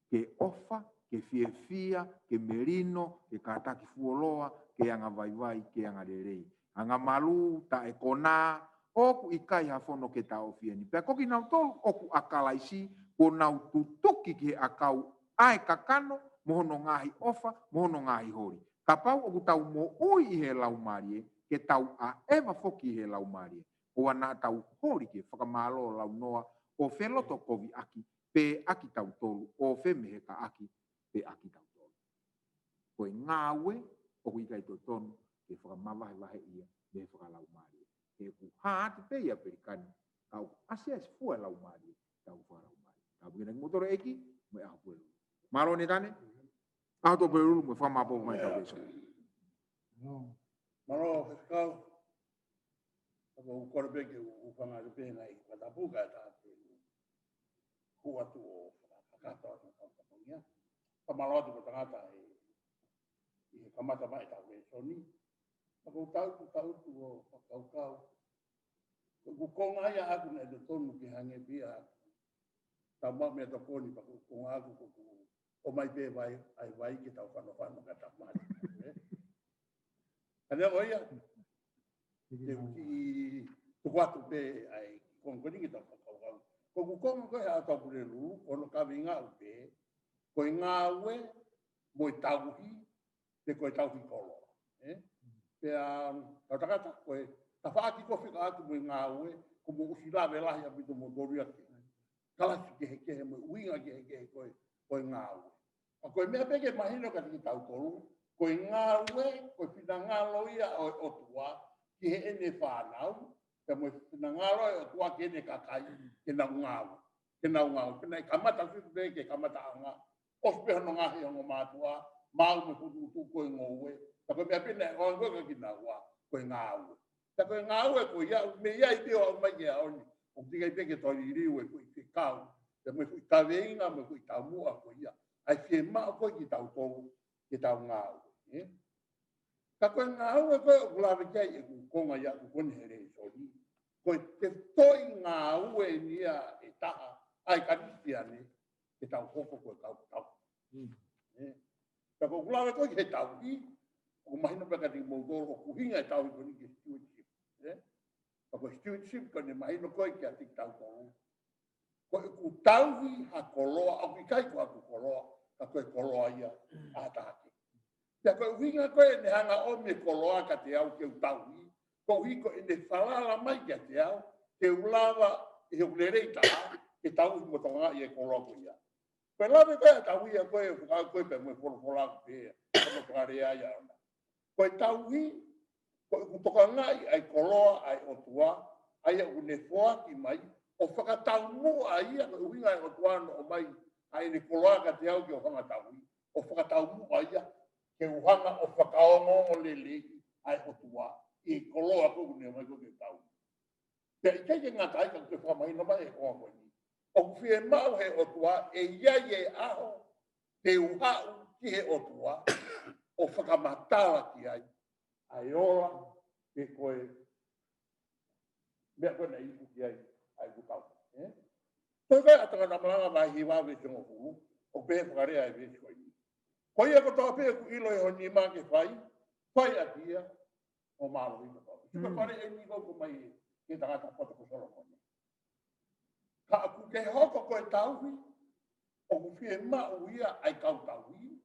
Speaker 1: Ke ofa, ke fia, ke merino, ke kataki fuoloa, ke anga vai vai, ke anga lerei. Anga malu, ta e kona, oku ikai hafono ke ta ofia ni. Pea koki nau tolu, oku akalaisi, ko nau tutuki ke akau ae kakano, mohono ngahi ofa, mohono ngahi hori. Kapau oku tau mo ui i he lau maari e, ke tau a eva foki he lau maari. O ana tau hori ke whakamalo lau noa o wheloto kovi aki, pe aki tau tolu, o whemehe ka aki, pe aki tau tolu. Koe Ngaue, o kui kai to tonu, ke whakamawahe wahe ia, me whakalau maari. Ke ku haati pe ia Pelikani, kau asia es fua lau maari, kau whakalau maari. Kau bukina motoro eki, me aho puelu. Maro Netane, aho to puelu, me whamapo mai kau beso.
Speaker 2: Maro, kau. Ako kore peke upanga rupe nai watapuka tāte huatu o whakakata o whakapungia. Pamaloatu ko tangata e kamata mai tau e soni. Ako tau o whakaukau. Ko konga ia aku na e tonu ki hange pia. Tau mak mea tokoni pa ko konga aku o mai pe vai ai vai ki tau whanofano kata mai. Kane o ia. Ki tuatu pe ai kongkoni ki tau whakauau. Ko kukonga koe a tau purelu, ono kawi Ngaue pe, koe Ngaue mo i tauhi, te koe tauhi kolo. Pea tau takata koe, ta whaati kofi ka atu mo i Ngaue, ko mo usilawe lahi apito mo doria ke. Kalasi kehe mo uinga kehe koe Ngaue. A koe mea peke mahino ka tiki tau kolu, koe Ngaue, koe pinangalo ia o tua, ki he ene whanau, ka mo ngaro o tua ki ene kakai, ke nau Ngaue. Ke nau Ngaue, ke nai kamata whitu ke kamata anga, ospe hono ngahi hongo mātua, mau me hutu koe Ngaue, ta koe mea pina e oangoe ka ki naua, koe Ngaue. Ta koe Ngaue koe ia, me ia i teo au mai ke aoni, o tika i peke tori riu e koe ke kau, te me hui taweinga, me hui taumua koe ia, ai fie maa koe ki tau tolu, ke tau Ngaue. Ka koe Ngaue koe o kulawe kai e kukonga ia kukone here i soni. Koe te toi Ngaue nia e taha ai Kalisitiane
Speaker 5: ke tau hoko ko tau. Ta ko kula ko ke tau i o mai no peka di mo do ko hinga e tau ko ni ke stewardship. Pa ko stewardship ko ni mai no ko ke ati tau ko. Ko ku tau i ha koloa o ki kai ko aku koloa ka ko koloa ia ata. Ya ko hinga ko ne hanga o me koloa ka te au ke tau i. Ko hiko e ne whalala mai kia te au, te ulawa e he ulerei ta e tau i motonga i e koloa ia. Koe lawe koe a tau ia koe e whukau koe pe mwe wholofola ku pēa, kono whakarea ia ona. Koe tau i, koe kutoka ngai ai koloa ai otua, ai e une whoaki mai, o whakatau mua ia koe uinga ai otua no o mai, ai ne koloa ka te au ki o whanga tau i, o whakatau mua ia, ke uhanga o whakaongo o lele ai otua. I koloa ko ne mai ko ke tau. Te ke ngā tai ka te whamahina mai e koa koe ni. O whie mau he otua e iai e aho te uhau ki he otua o whakamatara ki ai. Ai ora ke koe mea koe nei iku ki ai ai kutau. Toi kai atanga na malanga mai hiwa we te ngofu o pe whakarea e vesi koe ni. Koe ia kotoa pe ku ilo e honi maa ke whai a tia o malo i kotoa. Tuka kore e ni ko mai ke tangata poto ko solo kone. Ka aku ke hoko koe tauhi, o ku fie mau ia ai kau tauhi,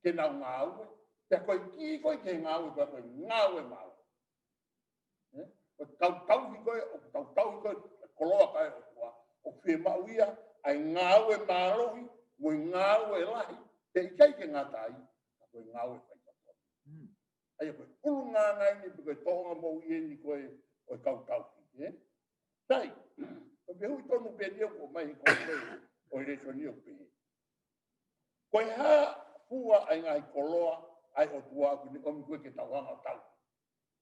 Speaker 5: ke nau ngaue, te koe ki koe ke ngaue koe ngaue mau. O kau tauhi koe, o kau tauhi koe, koloa kai o kua, o fie mau ia ai ngaue marohi, mo ngaue lahi, te ikai ke ngatai, koe ngaue koe koe. Ai koe ulu ngā ngai ni koe tohonga mou ie ni koe o kau tauhi. Tai, o ke hui tonu pe nia ko mai koe o i reso ni o pe. Koe ha hua ai ngai koloa ai o tua ku ni omi koe ke tauhanga tau.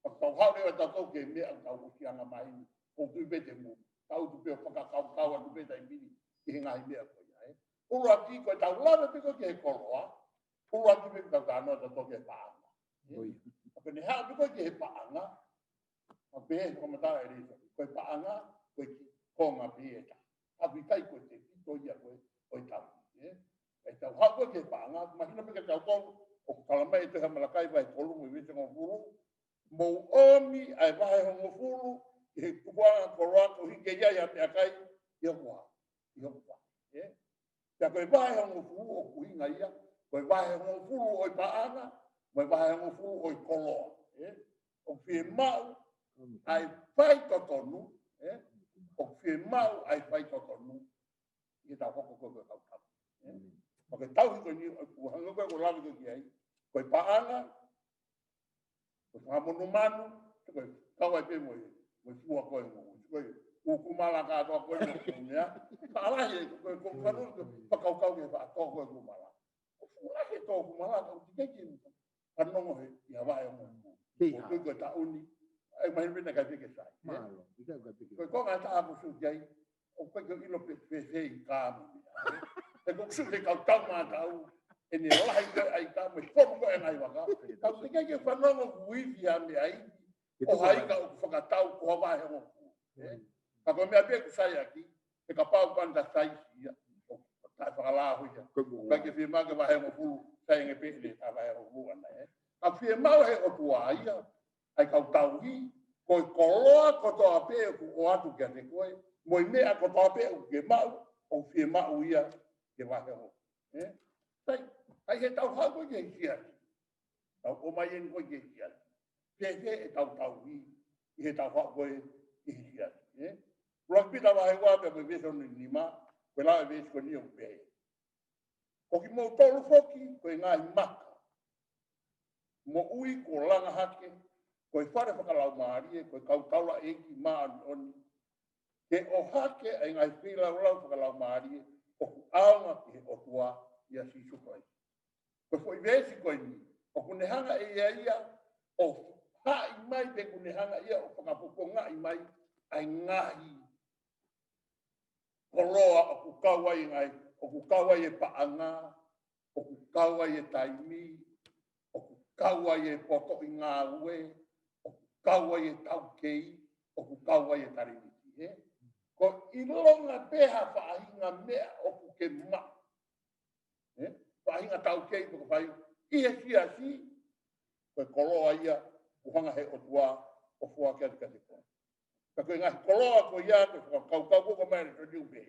Speaker 5: O tauhau reo tau tau ke mea tau o ki anga mai ni, o tui pe te mu, tau tu pe o whakakau kau atu pe tai mini, ki he ngai mea koe. Uru ati koe tau lana pe koe ke he koloa, uru ati pe tau tānoa tau tau ke paanga. Koe ne hea pe koe ke he paanga, a pe he komatara e reso, koe paanga, koe ki konga pieta. Api kai koe te pito ia koe o i tau. E tau hau koe ke paanga, mahina me ke tau tolu, o kalamai te hamalakai vai tolu me vete ngā furu, mou omi ai vahe hongo furu, i he tukuanga koroa ko hike ia ia mea kai, i hokua. I hokua. Tea koe vahe hongo furu o kuhinga ia, koe vahe hongo furu o i paanga, koe vahe hongo furu o i koloa. O fie mau, ai whai totonu, o fie mau ai whai totonu, i tau hoko koe kau tau. O ke tau hiko ni, o hanga koe ko lawi koe ki ai, koe paanga, koe whamonu manu, koe kau ai pe moe, koe fua koe koe ukumala katoa koe mo mea, ka alahi koe whanu, whakau kau ke whaatoa koe kumala. O fulahi tō kumala, o tikeki, whanongo he, i hawae o mo. O tui koe tauni, ai mai rina kai peke sai. Koe konga ta ako su jai, o koe koe ilo pe i kāmu. Te koe su te kau tau mā tau, e ni lahi koe ai kāmu, e komu koe ngai waka. Kau te kei ke whanongo kuiwi a me ai, o haika o whakatau o hawae o ku. Ka koe mea pia ku sai aki, e ka pau panta sai si ia, o tai whakalahu ia. Kai ke whia maka wahe o fulu, sai nge pēle ta wahe o fulu ana. Ka whia mau he o tua ia, ai kau tau hi, koe koloa kotoa pē ku o atu kia te koe, moi mea kotoa pē o ke mau, o whia mau ia, ke wahe o. Tai, ai he tau hau koe ke hiari. Tau o mai en koe ke hiari. Pēke e tau tau hi, i he tau hau koe ke hiari. Roki pita wahe wape koe veso ni ma, koe lawe veso koe ni o pē. Koki mou tolu foki, koe ngai maka. Mo ui ko langa hake, koe whare whakalau maarie, koe kau taula eki maa oni. Ke o hake ai ngai whilau lau whakalau maarie, o ku aunga ki he otua ia sisu koe. Koe fo i vesi koe ni, o kunehanga e ia, o hai mai te kunehanga ia, o whakapokonga i mai, ai ngahi. Koloa o ku kaua i ngai, o ku kaua i e paanga, o ku kaua i e taimi, o ku kaua i e poto i Ngaue, o ku kaua i e taukei, o ku kaua i e tarimiti. Ko i longa peha whaahinga mea o ku ke ma, whahinga tau kei ko whai, Ehasi, koe koloa ia, uhanga he otua, o fua kia te kore. Ka koe ngahi koloa ko ia, koe kau ko mai to diu be.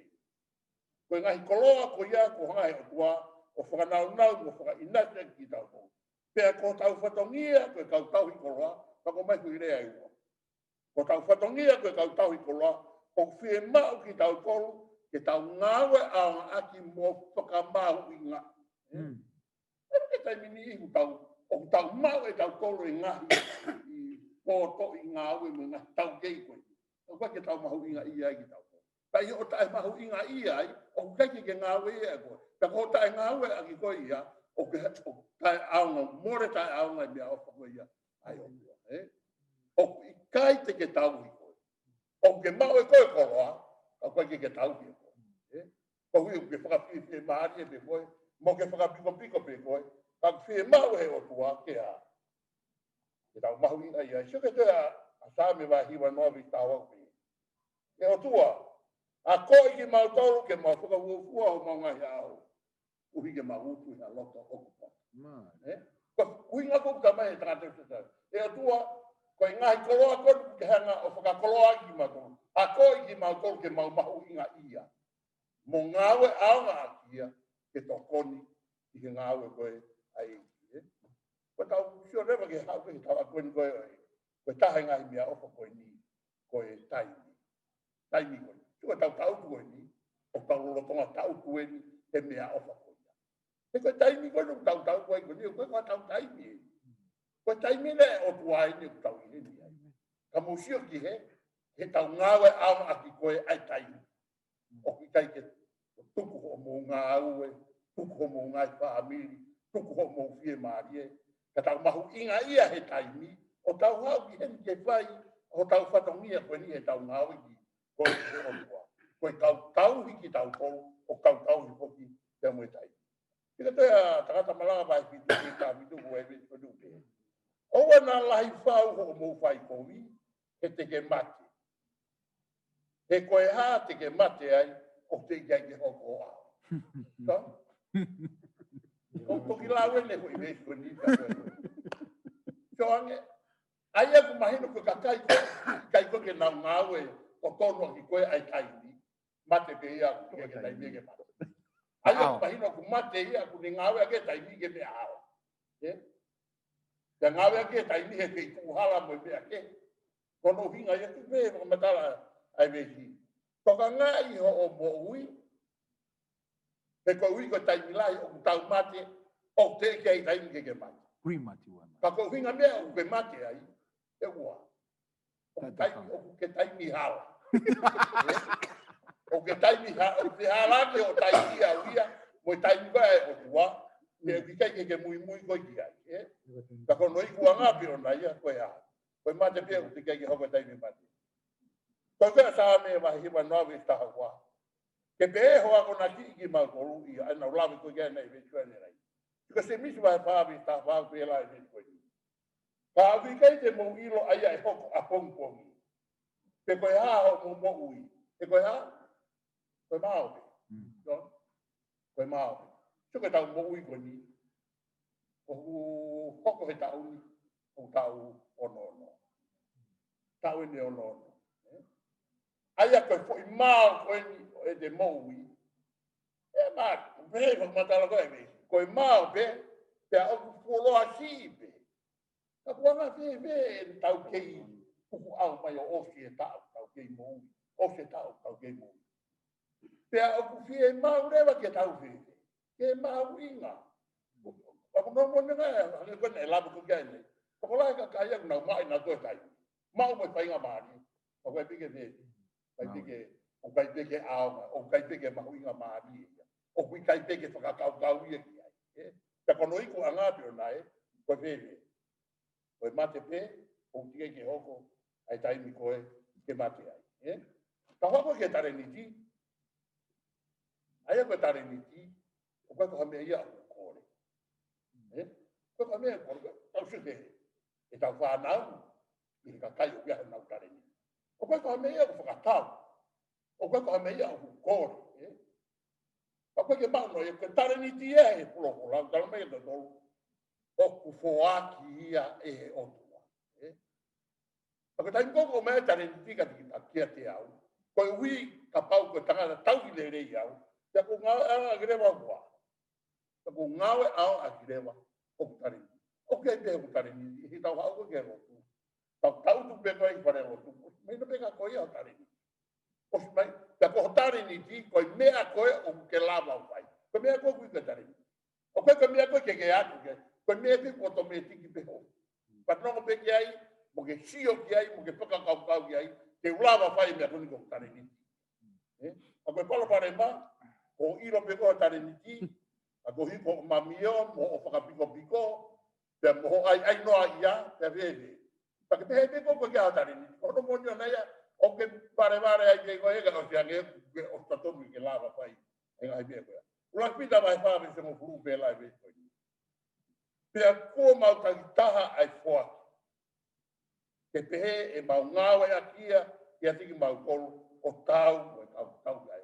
Speaker 5: Koe ngahi koloa ko ia, ko hanga he otua, o whakanau, o whakainate ki tau ko. Pea ko tau whatongia, koe kau hi koloa, ka ko mai kui rea iwa. Ko tau whatongia, koe kau hi koloa, o whie mau ki tau kolu, ke tau ngaue ao aki mo whakamahu i ngā. E taimini ihu tau, o tau mau e tau kolo i ngahi, i poto i Ngaue mo ngahi tau kei koe. O kwa ke tau mahu inga ia ki tau kolo. Pai o tae mahu inga ia ai, o kei ke Ngaue ia koe. Ta ko tae Ngaue aki koe ia, o tae aunga, more tae aunga i mea ofa koe ia. Ai o mua, o i kai te ke tau i koe. O ke mau e koe koloa, o kwa ke tau ki koe. Ko hui o ke whakapiri maari e pe koe, mo ke whakapiko pe koe, ka whie mau he o tua ke a. Ke tau mahu inga ia, sio ke tua a sāme wa hiwa novi tāwa kui. Ke o tua, a koe ki mau tolu ke mau whakavuafua o mau ngahi au. Uhi ke mau utu i a lota okupa. Ko kuinga kuku tamai e tātou tātou. E o tua, koe ngahi koloa konu ke hanga o whakakoloa ki mau tolu. A koe ki mau tolu ke mau mahu inga ia. Mo Ngaue aunga akia, ke tokoni i ke Ngaue koe ai. Ko tau sio rewa ke hau ke tau a koe ni koe oi. Koe tahe ngai mea ofa koe ni, koe taimi. Taimi koe. Sio tau tau koe ni, o tau lolotonga tau koe ni, he mea ofa koe ni. He koe taimi koe nuk tau koe ni, koe koe tau taimi e. Koe taimi le o tuai ni ku tau i ni. Ka mo sio ki he tau Ngaue aunga aki koe ai taimi. O ki kai ke tuku ho mo Ngaue, tuku ho mo ngai whaamiri, tuku ho mo whie maarie. Ka tau mahu inga ia he taimi, o tau hau ki heni ke whai, o tau whatongia koe ni he tau Ngaue ki, koe ki o tua. Koe kau hiki tau kou, o kau hipoki te mui taimi. Tika toia takata malanga vai pitu ki tā pitu koe me koe nupe. Owa nā lahi whau ho mo whai kowi, he te ke mate. He koe hā te ke mate ai, o te ikai ke hoko ao. So? O toki lawe ne koe me koe ni ka koe. So ange, ai aku mahino ko kakai koe ke nau Ngaue, o tono ki koe ai taimi. Mate pe ia ku ke taimi ke mate. Ai aku mahino ku mate ia ku ni Ngaue ke taimi ke me ao. Te Ngaue ke taimi he ke kuhala mo me ake. Kono hinga ia ku me ko matala ai me ki. Toka ngai ho o mo ui. Te ko ui ko taimi lai o tau mate o te ke ai taimi ke mate. Ka ko hinga me o ke mate ai. E ua. O ke taimi hala. O ke taimi hala. O ke hala ke o taimi a uia. Mo taimi koe o tua. Me ki kai ke mui koe ki ai. Ka ko noi kua ngā piro na ia koe a. Koe mate pia o te kai ke hoko taimi mate. Koe koe sa me wa hiwa novi taha kua. Ke pe hoa ko na ki mau koru i ana ulawi koe kia nei me kua nei. Ko se misi wa whaawi taha whaawi koe lai me koe ni. Ka awi kai te mou ilo aia e hoko a pongpongi. Pe koe haa ho mo ui. E koe haa? Koe mao pe. Koe mao pe. So koe tau mo ui koe ni. O hoko he tau ni. O tau ono. Tau ene ono. Aia koe fo i mao koe ni e te mo ui. E maa, pehe whakamatala koe me. Koe mao pe. Pe a oku fuoloa si pe. Ka kuanga pehe tau kei. Kuku au mai o osi e tau kei mo ui. Osi e tau kei mo ui. Pea oku fie mau rewa ke tau fie. Ke mau inga. Ako nomo nena e kone e labu kukia ene. Ako lai ka kaya kuna mai na koe tai. Mau mo whainga maari. O kai pike vete. O kai pike aonga. O kai pike mahu inga maari. O kai pike whakakau ia ki ai. Ka kono iku angapi o nai. Koe vete. Koe mate pe. O tike ke hoko. Ai taimi koe. Ke mate ai. Ka hoko ke tare niti. Aia koe tare niti. O koe koha mea ia o kore. Koe koha mea kore. Tau suke. E tau whanau. I ka kai o kia nau tare niti. O koe koha mea ia o whakatau. O koe koha mea ia o kore. Ka koe ke mauno e ke tare ni tia e polo polo tala me to to o ku foaki ia e o tua Porque tá ingogo me tare ni tika tika kia te au ko wi ka pau ko tanga tau ki le rei au ya ko nga a greva wa ya ko ngawe au a greva o tare o ke te o tare ni hi tau au ko ke ro tau tu pe ko i pare ro tu me no pega ko ia tare ni o mai ya ko tare ni ti ko me a ko o ke lava vai ko me a ko ku ke tare o ko me a ko ke atu ke ko me ke ko to me ti ki pe ho pa no pe ke ai mo ke sio ke ai mo ke paka kau ke ai ke lava vai me a ko ni ko tare ni a ko palo pare ma o iro pe ko tare ni ti a ko hi ko mamio mo o paka piko pe mo ai no ia te vede pa ke te ko ke tare ni o no mo na ia o ke pare ai ke ko e ka o sia ke o tato mi ke lava vai ai be ko la pita vai fa me se mo fu pe la be ko pe ko ma ta taha ai fo ke pe e ma ngawe akia ia tiki ma ko o tau ai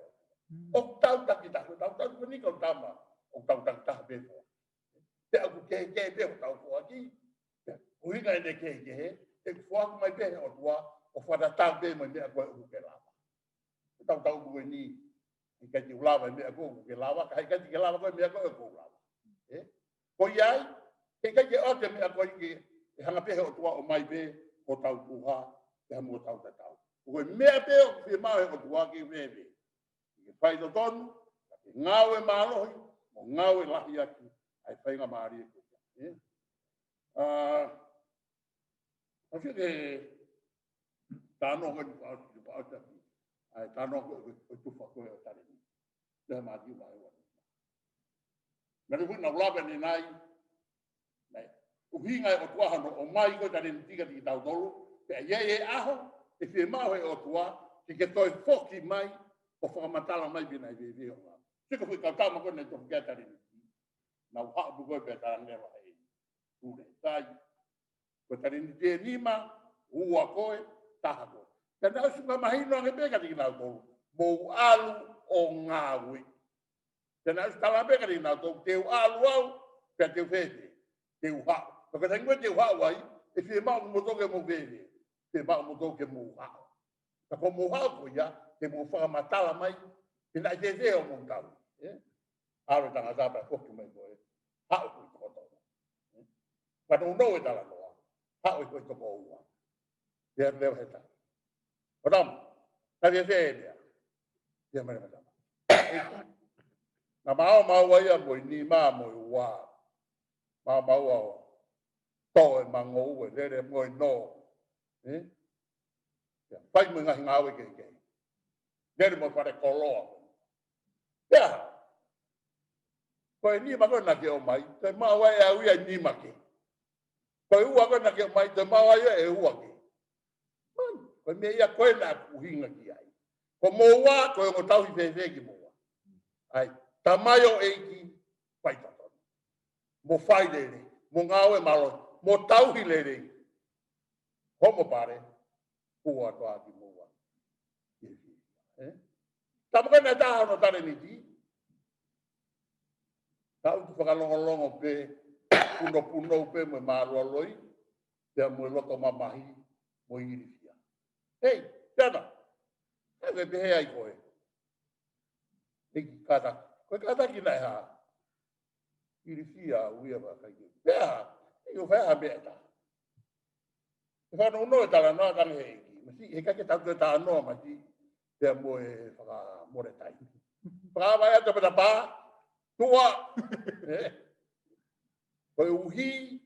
Speaker 5: o tau ta ki ta tau ni ko tama o tau ta be ko te aku ke be o tau ko aki o ina ne ke e fo mai be o tua o fa da ta be mai me ko o ke lava tau ko ni i ka ti lava me ko ke lava ka ke lava ko me ko lava ko iai ke o te me ko ki hanga pe o tua o mai be o tau puha te mo tau ko me pe o fi mai o tua ki veve ke fai do tonu ngawe malo o ngawe la ia ki ai fai nga mari ko o que tano ko pa ai tano ko tu fa ko tare ni le ma di mai wa na ru na lava ni nai o hinga o tua no o mai ko tare ni tika ti tau dolu pe ye aho e fi ma o tua ki ke toi foki mai o fa matala mai bina i ve o se ko ka ka ma ko ne to ke tare ni na wa bu ko pe tare ne wa ai u ne tai ko tare ni te ni ma u a ko ta ko Tanda suka mahino nge beka di na to mo alu o ngawe. Tanda suka beka di na to te alu au pe te fete te ha. Porque tengo te ha wai e fi ma mo to ke mo vele. Te ma mo to ke mo ha. Ta ko mo ha ko ya te mo fa matala mai te na je o mo tau. Aro tanga za pa ko me ko. Ha ko ko to. Pa no no e tala no. Ha ko ko ko wa. Te le heta. Adam, tadi saya dia mana. Na mau ya mo ni ma mo wa. Mau to e mango le mo no. Pai mo ngawe ke. Dia mo para kolo. Ya. Ko ni ma ko na ke o mai, te ma wa ya wi ni ma ke. Ko u wa ko na ke mai te ma wa ya e u wa ke. Ko me ia ko na ku hinga ki ai. Ko mo wa ko ngo tau i ve ki mo wa. Ai, tamayo e ki pai ta. Mo fai le, mo ngawe malo, mo tau hi le. Ko mo pare ku wa to aki mo wa. Tamo ka na ta no tare ni ti. Tau tu ka longo pe puno pe mo malo loi. Te mo lo to mamahi mo iri. Hey, tana. Ave be ai koe. Eki kata. Koe kata ki nai ha. Iri fia uia ba kai. Pea, io fa beta. Fa no no tala no tala heki. Masi e ka ke tau ta no masi. Te mo e fa more tai. Pra vai ata pa pa. Tua. Koe uhi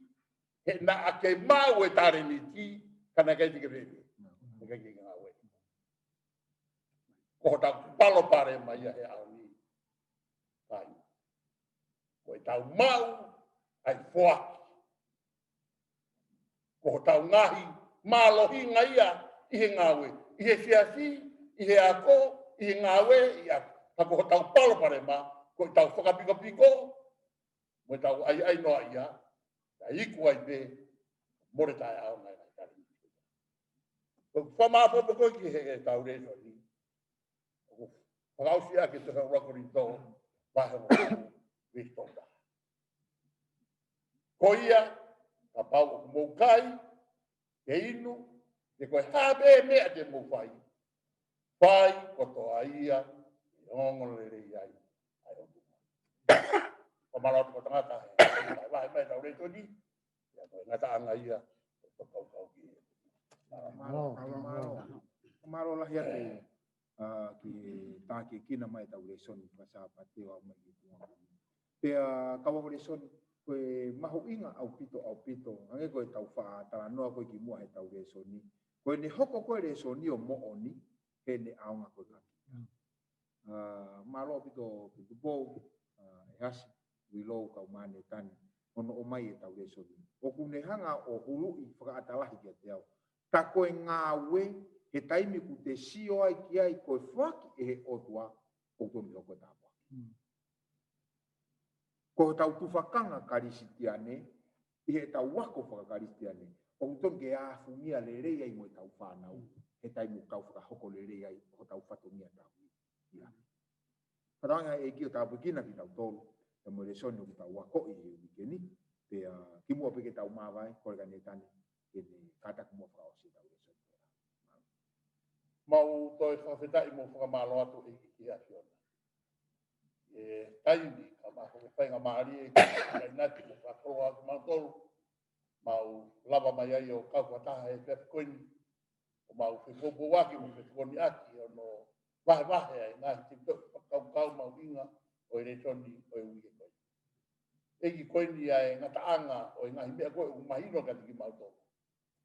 Speaker 5: he na ake mau e tare ni ti kana kai ti ke veve. Kai Ngaue. Ko ta palo pare mai e au ni. Ai. Ko tau mau ai foa. Ko tau ngahi malo hinga ia I he Ngaue. I he fiasi, I he ako, I he Ngaue, ia. Ta ko tau palo pare ma, ko tau whakapiko. Mo tau ai no ia. Ai ku ai be more tai au mai kai. Ko fama fo ko ki he tau re so ni. Pagau sia ke te rako ri to vahe mo vistonga. Koia, ka pau mo kai, ke inu, te koe habe mea te mo fai. Fai, koto aia, ongo le rei ai. Ai o tu. Ko marot ko tangata, vai mai tau re toni. Ya ko ngata anga ia, ko kau ki.
Speaker 1: Maro lah ya te ki taki kina mai tau le son pasa pate wa mai ki. Pe kawa le son ko mahu inga au pito ange ko tau fa ta no ko ki mo ai tau le soni. Ko ni hoko ko le soni o mo oni he ne aunga ko ka. Malo pito Tupou Ehasi wilo ka ma Netane ono o mai tau le soni. O kune hanga o hulu I whakaatalahi kia te au. Ta koe Ngaue he taimi ku te sio ai ki ai koe whaki e he otua o toni hoko tāpua. Ko tau tufakanga Kalisitiane I he tau wako whaka Kalisitiane. O toni ke a fungia le rei ai mo e tau whanau. He taimi kau whakahoko le rei ai o tau whatongia tau. Paranga e ki o tau pekina ki tau tolu. Ta mo le soni o ki tau wako I he wikeni. Pe ki mua peke tau mawai kore ka Netane. E ne kata kumua whakaosi tau le soni.
Speaker 5: Mau toi whawhetai mo whakamalo atu e ki akiona. E taimi, ka maho me whainga maari e kai nati mo whakoroa aku mautolu. Mau lava mai ai o kauwataha e whewhikoini. O mau whekopo waki mo whewhikoni aki o no wahe ai ngāhi te kau mau inga o e retoni o e uike koi. Eki koini ai ngataanga o e ngahi mea koe o mahino ka tiki mautolu.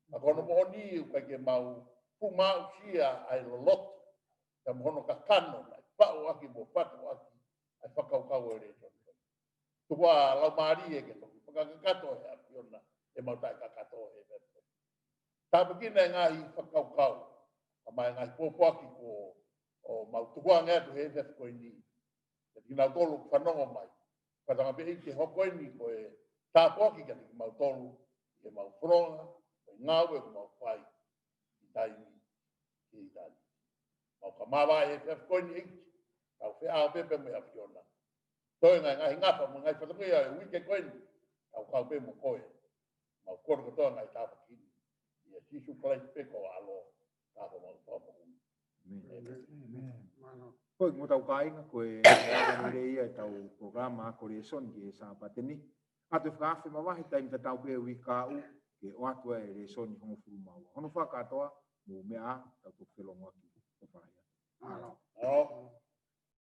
Speaker 5: Ma kono mo ni u kai ke mau pumau sia ai loloto. Ta mohono ka kano mai pao aki mo pato aki ai whakaukau e reto. Tua lau maari e ke toki whakakato e apiona e mautai kakato e reto. Tāpukina e ngahi whakaukau. A mai ngahi pōpuaki ko o mau tukua ngea tu he reto koe ni. Te kina tolu whanongo mai. Katanga pe ike hoko ni ko e tāpuaki ka tiki mau tolu. E mau whronga, e Ngaue ko mau whai. I taimi. Itali. Mau ka mawa e whewhikoini eki. Kau whea pepe me apiona. Toi ngai ngapa mo ngai whatangia e wike koini. Kau pe mo koe. Mau kore kotoa ngai tāpa kini. Ia sisu kalai peko alo. Tāpa mau tāpa hui.
Speaker 1: Koe mo tau kāinga koe rei ai tau programa kore son ki e sāpateni. Atu whakawhi mawahi taimi ta tau pe wikau ke o atua e re soni hongo furu maua. Hono whakatoa mo mea tau tu whelongo aki. O whaia.